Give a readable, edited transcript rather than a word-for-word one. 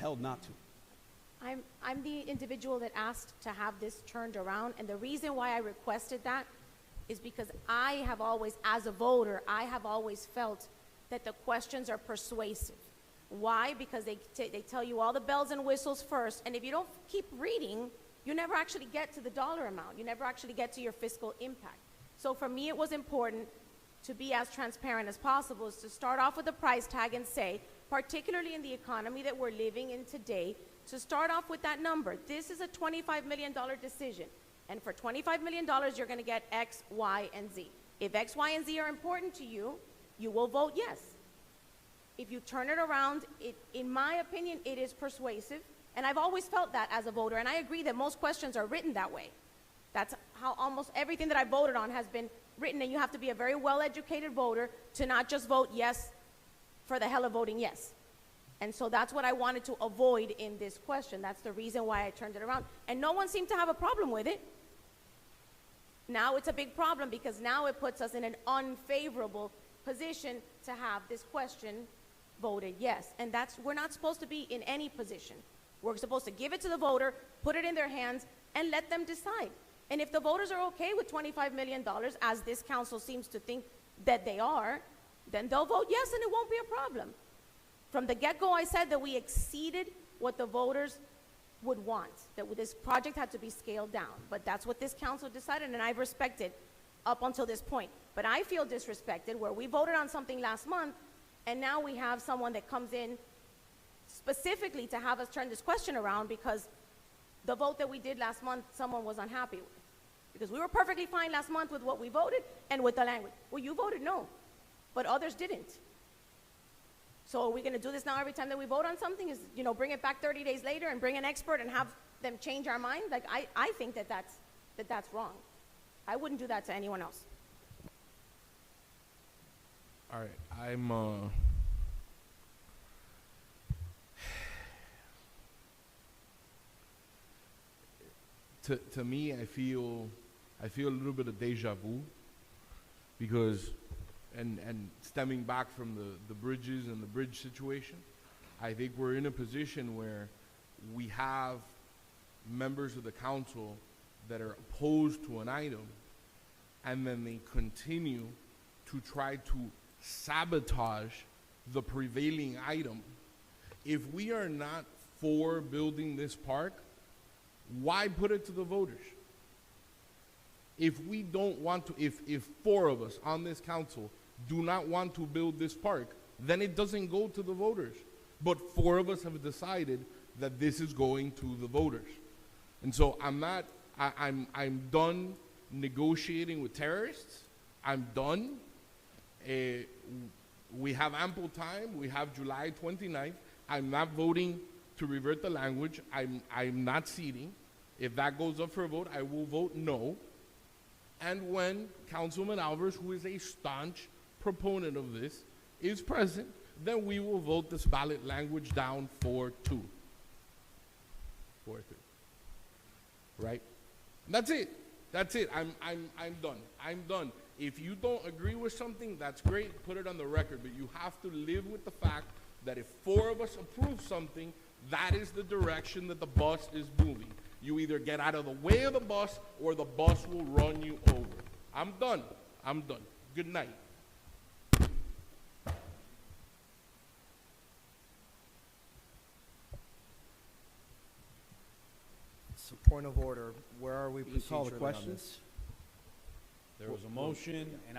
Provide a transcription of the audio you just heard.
held not to. I'm the individual that asked to have this turned around, and the reason why I requested that is because I have always, as a voter, I have always felt that the questions are persuasive. Why? Because they tell you all the bells and whistles first, and if you don't keep reading, you never actually get to the dollar amount. You never actually get to your fiscal impact. So for me, it was important to be as transparent as possible, is to start off with the price tag and say, particularly in the economy that we're living in today, to start off with that number. This is a $25 million decision. And for $25 million, you're going to get X, Y, and Z. If X, Y, and Z are important to you, you will vote yes. If you turn it around, in my opinion, it is persuasive. And I've always felt that as a voter. And I agree that most questions are written that way. That's how almost everything that I voted on has been written. And you have to be a very well-educated voter to not just vote yes for the hell of voting yes. And so that's what I wanted to avoid in this question. That's the reason why I turned it around. And no one seemed to have a problem with it. Now it's a big problem because now it puts us in an unfavorable position to have this question voted yes. And we're not supposed to be in any position. We're supposed to give it to the voter, put it in their hands, and let them decide. And if the voters are okay with $25 million, as this council seems to think that they are, then they'll vote yes and it won't be a problem. From the get-go, I said that we exceeded what the voters would want, that this project had to be scaled down. But that's what this council decided, and I've respected up until this point. But I feel disrespected where we voted on something last month, and now we have someone that comes in specifically to have us turn this question around because the vote that we did last month, someone was unhappy with. Because we were perfectly fine last month with what we voted and with the language. Well, you voted no, but others didn't. So are we going to do this now every time that we vote on something? Is, bring it back 30 days later and bring an expert and have them change our mind? Like, I think that's wrong. I wouldn't do that to anyone else. All right, to me, I feel a little bit of deja vu because, and stemming back from the bridges and the bridge situation, I think we're in a position where we have members of the council that are opposed to an item, and then they continue to try to sabotage the prevailing item. If we are not for building this park, why put it to the voters? If we don't want to, if 4 of us on this council do not want to build this park, then it doesn't go to the voters. But 4 of us have decided that this is going to the voters. And so I'm done negotiating with terrorists. I'm done. We have ample time. We have July 29th. I'm not voting to revert the language. I'm not ceding. If that goes up for a vote, I will vote no. And when Councilman Alvarez, who is a staunch proponent of this, is present, then we will vote this ballot language down 4-2. 4-3. Right? That's it. That's it. I'm done. I'm done. If you don't agree with something, that's great. Put it on the record. But you have to live with the fact that if 4 of us approve something, that is the direction that the bus is moving. You either get out of the way of the bus or the bus will run you over. I'm done. I'm done. Good night. So point of order, where are we You call the procedurally on questions? this? There was a motion, and I